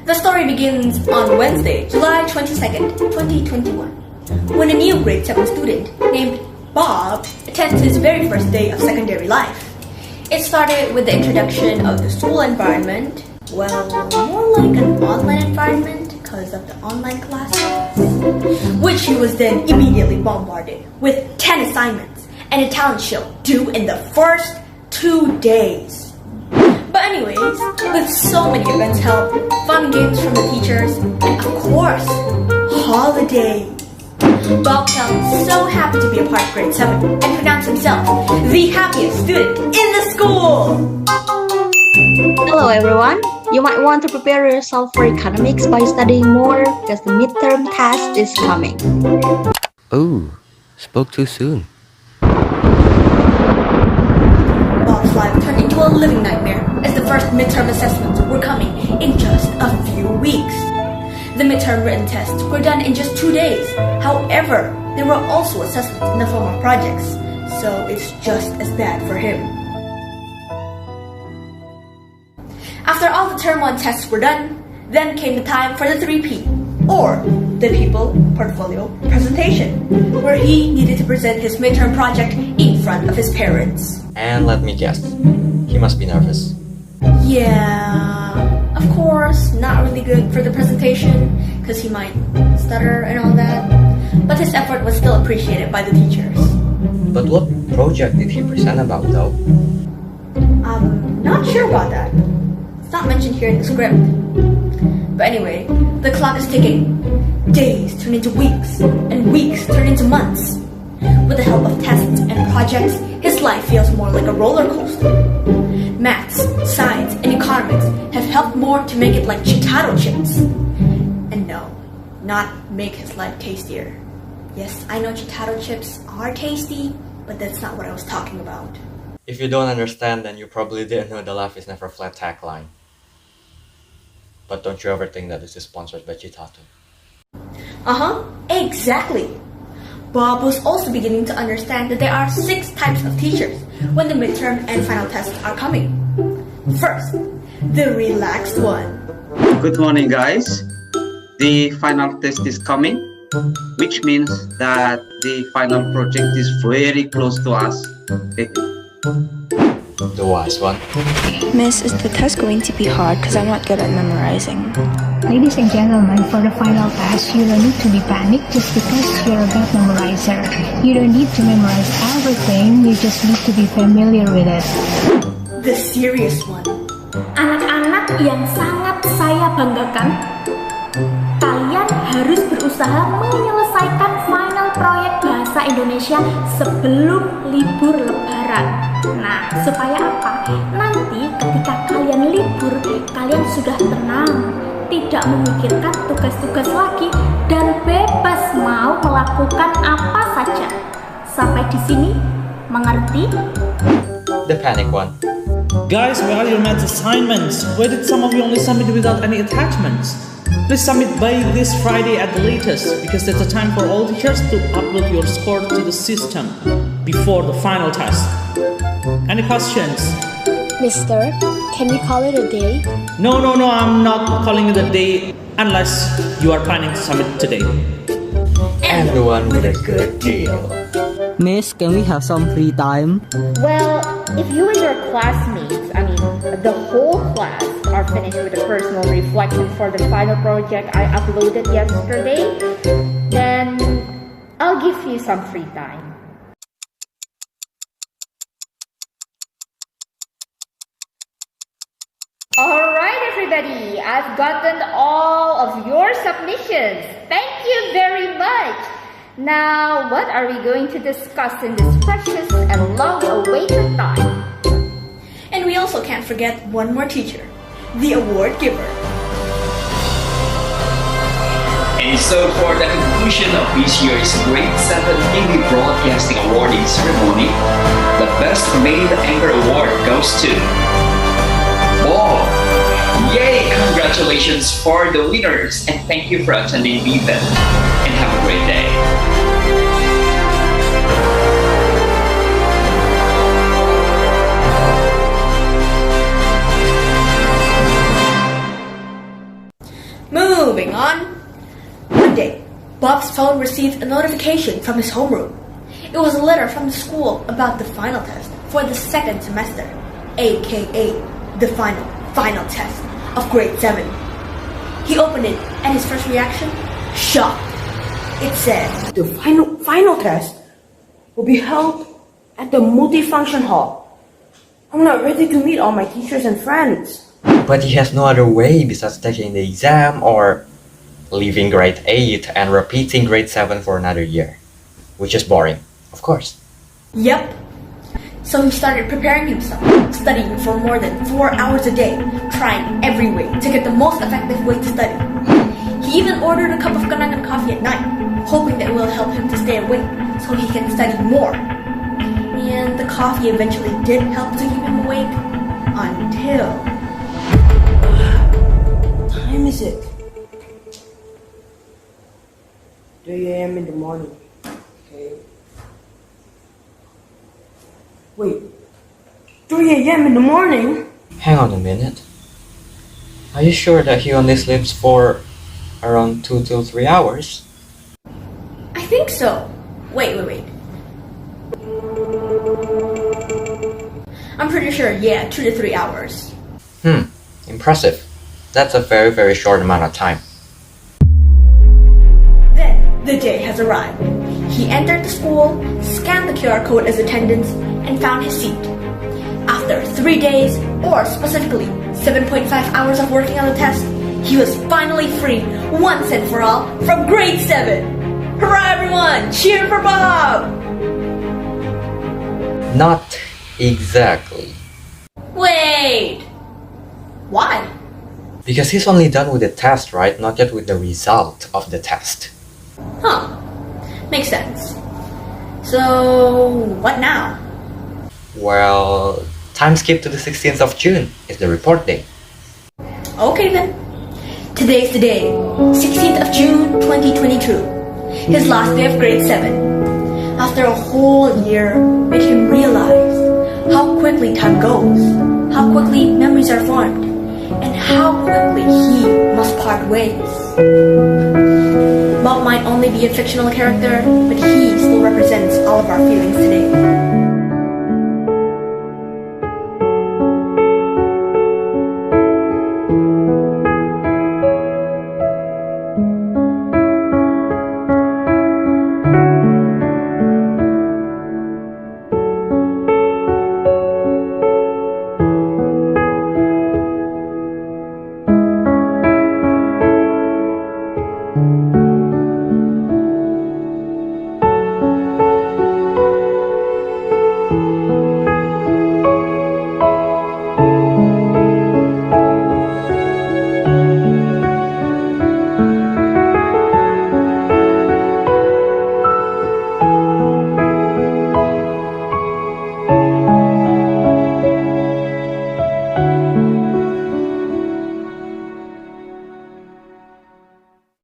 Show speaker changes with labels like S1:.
S1: The story begins on Wednesday, July 22nd, 2021, when a new grade 7 student named Bob attends his very first day of secondary life. It started with the introduction of the school environment, well, more like an online environment because of the online classes, which he was then immediately bombarded with 10 assignments and a talent show due in the first 2 days. But anyways, with so many events held, fun games from the teachers, and of course, holidays, Bob felt so happy to be a part of grade 7 and pronounced himself the happiest student in the school!
S2: Hello everyone! You might want to prepare yourself for economics by studying more because the midterm test is coming.
S3: Oh, spoke too soon.
S1: Bob's life turned into a living nightmare as the first midterm assessments were coming in just a few weeks. The midterm written tests were done in just 2 days. However, there were also assessments in the form of projects, so it's just as bad for him. After all the Term 1 tests were done, then came the time for the 3P, or the People Portfolio Presentation, where he needed to present his midterm project in front of his parents.
S3: And let me guess, he must be nervous.
S1: Yeah, of course, not really good for the presentation because he might stutter and all that, but his effort was still appreciated by the teachers.
S3: But what project did he present about though?
S1: I'm not sure about that. It's not mentioned here in the script. But anyway, the clock is ticking. Days turn into weeks, and weeks turn into months. With the help of tests and projects, his life feels more like a roller coaster. Maths, science, and economics have helped more to make it like Chitaro chips. And no, not make his life tastier. Yes, I know Chitaro chips are tasty, but that's not what I was talking about.
S3: If you don't understand, then you probably didn't know the life is never flat tagline. But don't you ever think that this is sponsored by Chitato?
S1: Exactly. Bob was also beginning to understand that there are 6 types of teachers when the midterm and final tests are coming. First, the relaxed one.
S4: Good morning, guys. The final test is coming, which means that the final project is very close to us.
S3: The wise one.
S5: Miss, is the test going to be hard because I'm not good at memorizing?
S6: Ladies and gentlemen, for the final test, you don't need to be panicked just because you're a bad memorizer. You don't need to memorize everything, you just need to be familiar with it.
S1: The serious one.
S7: Anak-anak yang sangat saya banggakan, kalian harus berusaha menyelesaikan final proyek bahasa Indonesia sebelum libur lebaran. Nah, supaya apa? Nanti ketika kalian libur, kalian sudah tenang, tidak memikirkan tugas-tugas lagi, dan bebas mau melakukan apa saja. Sampai di sini, mengerti?
S3: The panic one.
S8: Guys, where are your math assignments? Why did some of you only submit without any attachments? Please submit by this Friday at the latest, because that's the time for all teachers to upload your score to the system before the final test. Any questions?
S5: Mister, can we call it a day?
S8: No, I'm not calling it a day unless you are planning to submit today.
S3: And the one with a good deal.
S9: Miss, can we have some free time?
S10: Well, if you and your classmates, the whole class, are finished with a personal reflection for the final project I uploaded yesterday, then I'll give you some free time. Alright everybody, I've gotten all of your submissions. Thank you very much. Now, what are we going to discuss in this precious and long-awaited time?
S1: And we also can't forget one more teacher, the award giver.
S11: And so for the conclusion of this year's Grade 7 TV Broadcasting Awarding Ceremony, the Best Male Anchor Award goes to Bob. Yay! Congratulations for the winners, and thank you for attending the event. And have a great day.
S1: Moving on. One day, Bob's phone received a notification from his homeroom. It was a letter from the school about the final test for the second semester, aka the final test of grade 7. He opened it, and his first reaction? Shock. It said,
S12: "The final test will be held at the multifunction hall. I'm not ready to meet all my teachers and friends."
S3: But he has no other way besides taking the exam or leaving grade 8 and repeating grade 7 for another year. Which is boring, of course.
S1: Yep. So he started preparing himself, studying for more than 4 hours a day, trying every way to get the most effective way to study. He even ordered a cup of kenangan coffee at night, hoping that it will help him to stay awake so he can study more. And the coffee eventually did help to keep him awake until...
S12: What time is it? 3 a.m. in the morning. Okay. Wait, 3 a.m. in the morning?
S3: Hang on a minute. Are you sure that he only sleeps for around 2 to 3 hours?
S1: I think so. Wait. I'm pretty sure, yeah, 2 to 3 hours.
S3: Impressive. That's a very, very short amount of time.
S1: Then, the day has arrived. He entered the school, scanned the QR code as attendance, and found his seat. After 3 days, or specifically 7.5 hours of working on the test, he was finally free, once and for all, from grade 7. Hurrah everyone! Cheer for Bob!
S3: Not exactly.
S1: Wait! Why?
S3: Because he's only done with the test, right? Not yet with the result of the test.
S1: Huh. Makes sense. So, what now?
S3: Well, time skip to the 16th of June is the report day.
S1: Okay then. Today's the day, 16th of June 2022. His last day of grade 7. After a whole year, made him realize how quickly time goes, how quickly memories are formed, and how quickly he must part ways. Bob might only be a fictional character, but he still represents all of our feelings today.